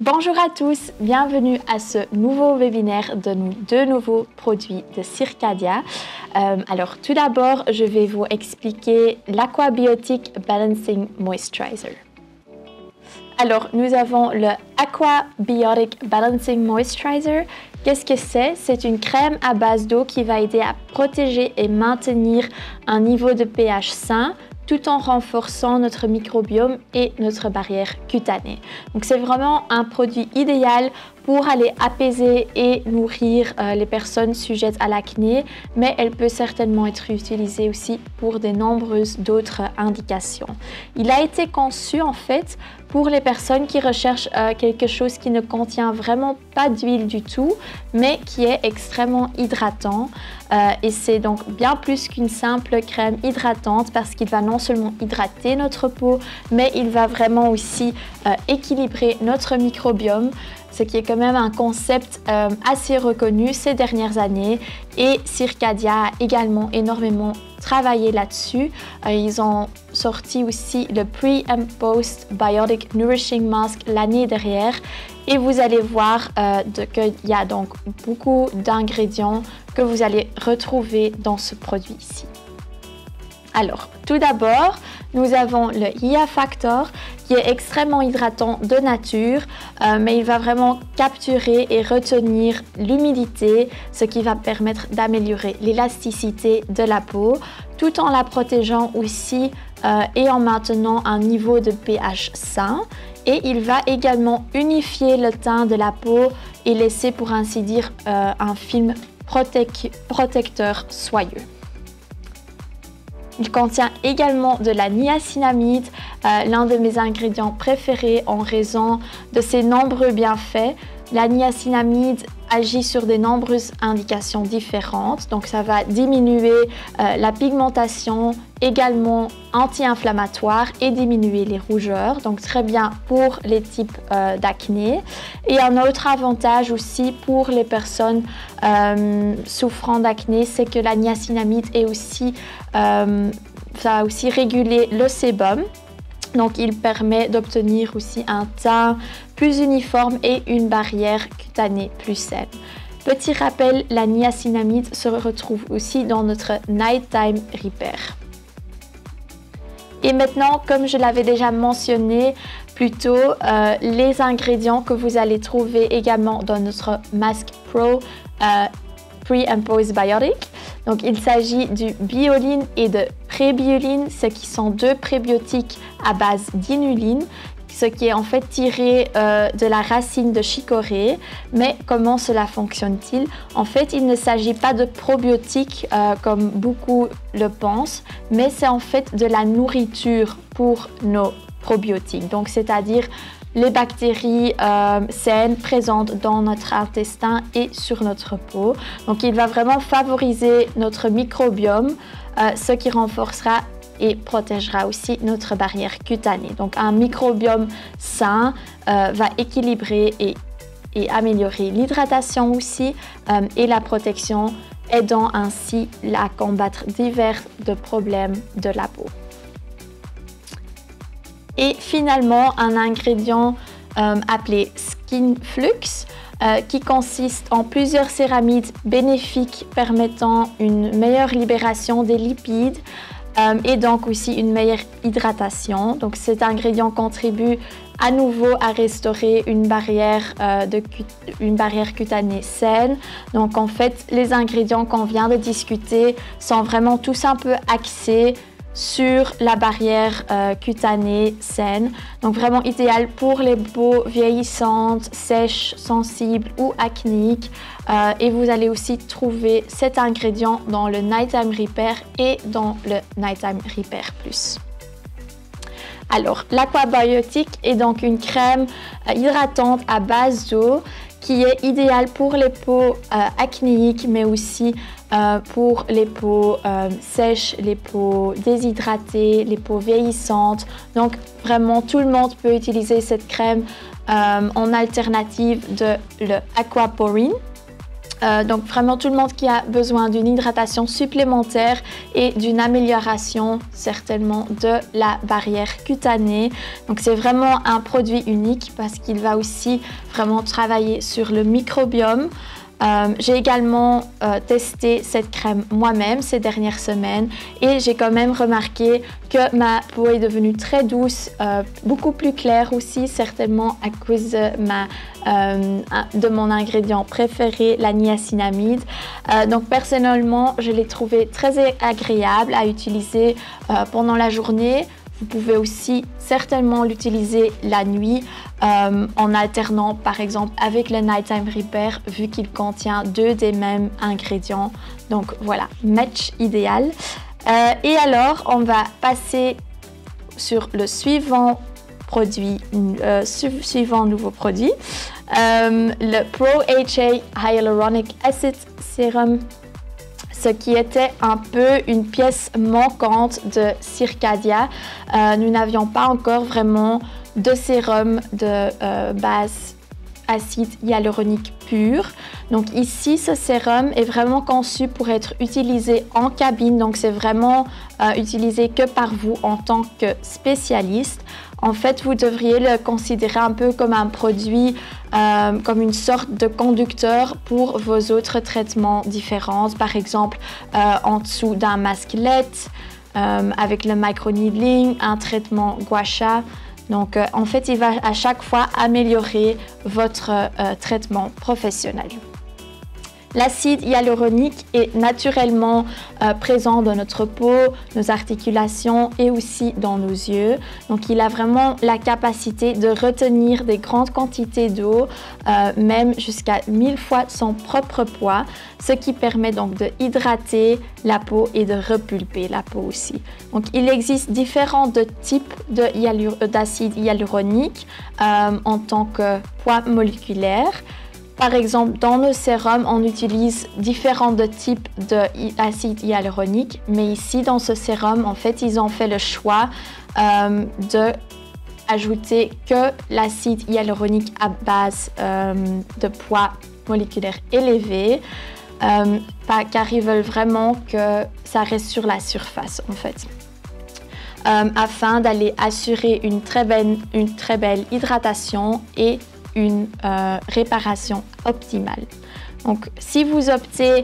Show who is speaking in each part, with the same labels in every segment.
Speaker 1: Bonjour à tous, bienvenue à ce nouveau webinaire de nos deux nouveaux produits de Circadia. Alors tout d'abord, je vais vous expliquer l'Aqua-Biotic Balancing Moisturizer. Alors nous avons le Aqua-Biotic Balancing Moisturizer. Qu'est-ce que c'est? C'est une crème à base d'eau qui va aider à protéger et maintenir un niveau de pH sain, tout en renforçant notre microbiome et notre barrière cutanée. Donc c'est vraiment un produit idéal pour aller apaiser et nourrir les personnes sujettes à l'acné, mais elle peut certainement être utilisée aussi pour de nombreuses d'autres indications. Il a été conçu en fait pour les personnes qui recherchent quelque chose qui ne contient vraiment pas d'huile du tout, mais qui est extrêmement hydratant. Et c'est donc bien plus qu'une simple crème hydratante parce qu'il va non seulement hydrater notre peau, mais il va vraiment aussi équilibrer notre microbiome, ce qui est quand même un concept assez reconnu ces dernières années, et Circadia a également énormément travaillé là-dessus. Ils ont sorti aussi le Pre and Post Biotic Nourishing Mask l'année dernière, et vous allez voir qu'il y a donc beaucoup d'ingrédients que vous allez retrouver dans ce produit ici. Alors, tout d'abord, nous avons le IA Factor qui est extrêmement hydratant de nature, mais il va vraiment capturer et retenir l'humidité, ce qui va permettre d'améliorer l'élasticité de la peau, tout en la protégeant aussi et en maintenant un niveau de pH sain. Et il va également unifier le teint de la peau et laisser, pour ainsi dire, un film protecteur soyeux. Il contient également de la niacinamide, l'un de mes ingrédients préférés en raison de ses nombreux bienfaits. La niacinamide agit sur de nombreuses indications différentes, donc ça va diminuer la pigmentation, également anti-inflammatoire et diminuer les rougeurs, donc très bien pour les types d'acné. Et un autre avantage aussi pour les personnes souffrant d'acné, c'est que la niacinamide est aussi, ça va aussi réguler le sébum. Donc, il permet d'obtenir aussi un teint plus uniforme et une barrière cutanée plus saine. Petit rappel, la niacinamide se retrouve aussi dans notre Nighttime Repair. Et maintenant, comme je l'avais déjà mentionné plus tôt, les ingrédients que vous allez trouver également dans notre Mask Pro Pre and Post Biotic. Donc, il s'agit du bioline et de prébioline, ce qui sont deux prébiotiques à base d'inuline, ce qui est en fait tiré de la racine de chicorée. Mais comment cela fonctionne-t-il? En fait, il ne s'agit pas de probiotiques comme beaucoup le pensent, mais c'est en fait de la nourriture pour nos probiotiques. Donc, c'est-à-dire les bactéries saines présentes dans notre intestin et sur notre peau. Donc, il va vraiment favoriser notre microbiome, ce qui renforcera et protégera aussi notre barrière cutanée. Donc, un microbiome sain va équilibrer et améliorer l'hydratation aussi et la protection, aidant ainsi à combattre divers problèmes de la peau. Et finalement, un ingrédient appelé Skin Flux qui consiste en plusieurs céramides bénéfiques permettant une meilleure libération des lipides et donc aussi une meilleure hydratation. Donc cet ingrédient contribue à nouveau à restaurer une barrière cutanée saine. Donc en fait, les ingrédients qu'on vient de discuter sont vraiment tous un peu axés sur la barrière cutanée saine, donc vraiment idéal pour les peaux vieillissantes, sèches, sensibles ou acnéiques. Et vous allez aussi trouver cet ingrédient dans le Nighttime Repair et dans le Nighttime Repair Plus. Alors, l'Aqua-Biotic est donc une crème hydratante à base d'eau qui est idéale pour les peaux acnéiques, mais aussi pour les peaux sèches, les peaux déshydratées, les peaux vieillissantes. Donc vraiment tout le monde peut utiliser cette crème en alternative de l'Aquaporine. Donc vraiment tout le monde qui a besoin d'une hydratation supplémentaire et d'une amélioration certainement de la barrière cutanée. Donc c'est vraiment un produit unique parce qu'il va aussi vraiment travailler sur le microbiome. J'ai également testé cette crème moi-même ces dernières semaines et j'ai quand même remarqué que ma peau est devenue très douce, beaucoup plus claire aussi, certainement à cause de mon ingrédient préféré, la niacinamide. Donc personnellement, je l'ai trouvé très agréable à utiliser pendant la journée. Vous pouvez aussi certainement l'utiliser la nuit en alternant par exemple avec le Nighttime Repair vu qu'il contient 2 des mêmes ingrédients. Donc voilà, match idéal. Et alors, on va passer sur le suivant nouveau produit, le Pro HA Hyaluronic Acid Serum. Ce qui était un peu une pièce manquante de Circadia. Nous n'avions pas encore vraiment de sérum de base acide hyaluronique pur. Donc ici, ce sérum est vraiment conçu pour être utilisé en cabine. Donc c'est vraiment utilisé que par vous en tant que spécialiste. En fait, vous devriez le considérer un peu comme un produit, comme une sorte de conducteur pour vos autres traitements différents. Par exemple, en dessous d'un masque LED, avec le microneedling, un traitement gua sha. Donc, en fait, il va à chaque fois améliorer votre traitement professionnel. L'acide hyaluronique est naturellement présent dans notre peau, nos articulations et aussi dans nos yeux. Donc, il a vraiment la capacité de retenir des grandes quantités d'eau, même jusqu'à 1000 fois son propre poids, ce qui permet donc de hydrater la peau et de repulper la peau aussi. Donc, il existe différents types d'acide hyaluronique en tant que poids moléculaire. Par exemple, dans nos sérums, on utilise différents types d'acide hyaluronique, mais ici, dans ce sérum, en fait, ils ont fait le choix d'ajouter que l'acide hyaluronique à base de poids moléculaire élevé, car ils veulent vraiment que ça reste sur la surface, en fait. Afin d'aller assurer une très belle hydratation et une réparation optimale. Donc, si vous optez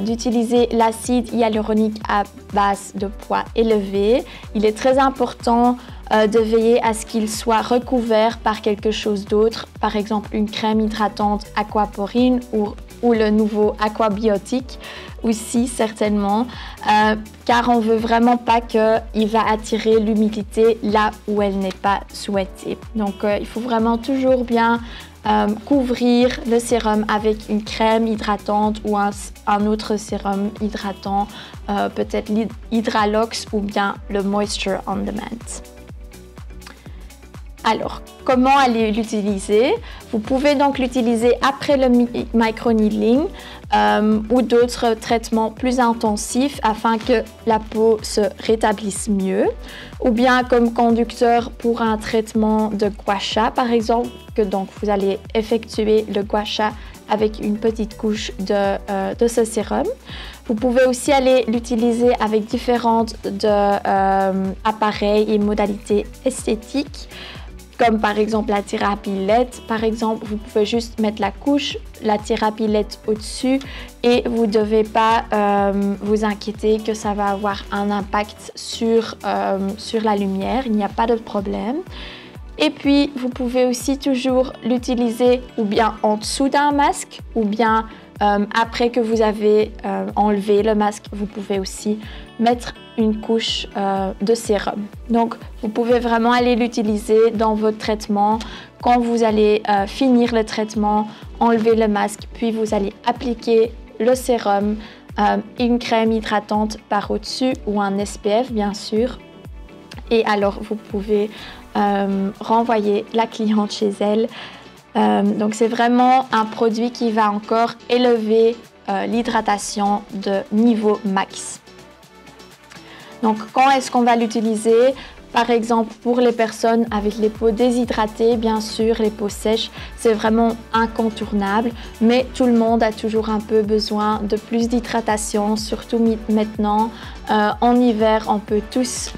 Speaker 1: d'utiliser l'acide hyaluronique à base de poids élevé, il est très important de veiller à ce qu'il soit recouvert par quelque chose d'autre, par exemple une crème hydratante aquaporine ou le nouveau aquabiotique aussi certainement, car on veut vraiment pas qu'il va attirer l'humidité là où elle n'est pas souhaitée. Donc il faut vraiment toujours bien couvrir le sérum avec une crème hydratante ou un autre sérum hydratant, peut-être l'Hydralox ou bien le Moisture on Demand. Alors, comment aller l'utiliser? Vous pouvez donc l'utiliser après le microneedling ou d'autres traitements plus intensifs afin que la peau se rétablisse mieux, ou bien comme conducteur pour un traitement de gua sha par exemple, que donc vous allez effectuer le gua sha avec une petite couche de ce sérum. Vous pouvez aussi aller l'utiliser avec différents appareils et modalités esthétiques, comme par exemple la thérapie LED. Par exemple, vous pouvez juste mettre la thérapie LED au-dessus et vous ne devez pas vous inquiéter que ça va avoir un impact sur la lumière. Il n'y a pas de problème. Et puis, vous pouvez aussi toujours l'utiliser ou bien en dessous d'un masque ou bien après que vous avez enlevé le masque, vous pouvez aussi mettre une couche de sérum. Donc, vous pouvez vraiment aller l'utiliser dans votre traitement. Quand vous allez finir le traitement, enlever le masque, puis vous allez appliquer le sérum, une crème hydratante par au-dessus ou un SPF, bien sûr. Et alors, vous pouvez renvoyer la cliente chez elle. Donc c'est vraiment un produit qui va encore élever l'hydratation de niveau max. Donc quand est-ce qu'on va l'utiliser? Par exemple, pour les personnes avec les peaux déshydratées, bien sûr, les peaux sèches, c'est vraiment incontournable. Mais tout le monde a toujours un peu besoin de plus d'hydratation, surtout maintenant. En hiver, on peut tous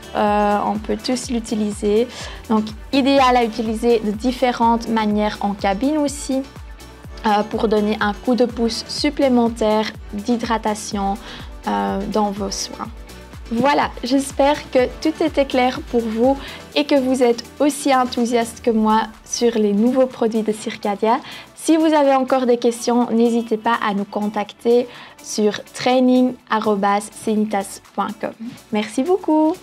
Speaker 1: l'utiliser. Donc, idéal à utiliser de différentes manières en cabine aussi. Pour donner un coup de pouce supplémentaire d'hydratation dans vos soins. Voilà, j'espère que tout était clair pour vous et que vous êtes aussi enthousiaste que moi sur les nouveaux produits de Circadia. Si vous avez encore des questions, n'hésitez pas à nous contacter sur training@cenitas.com. Merci beaucoup!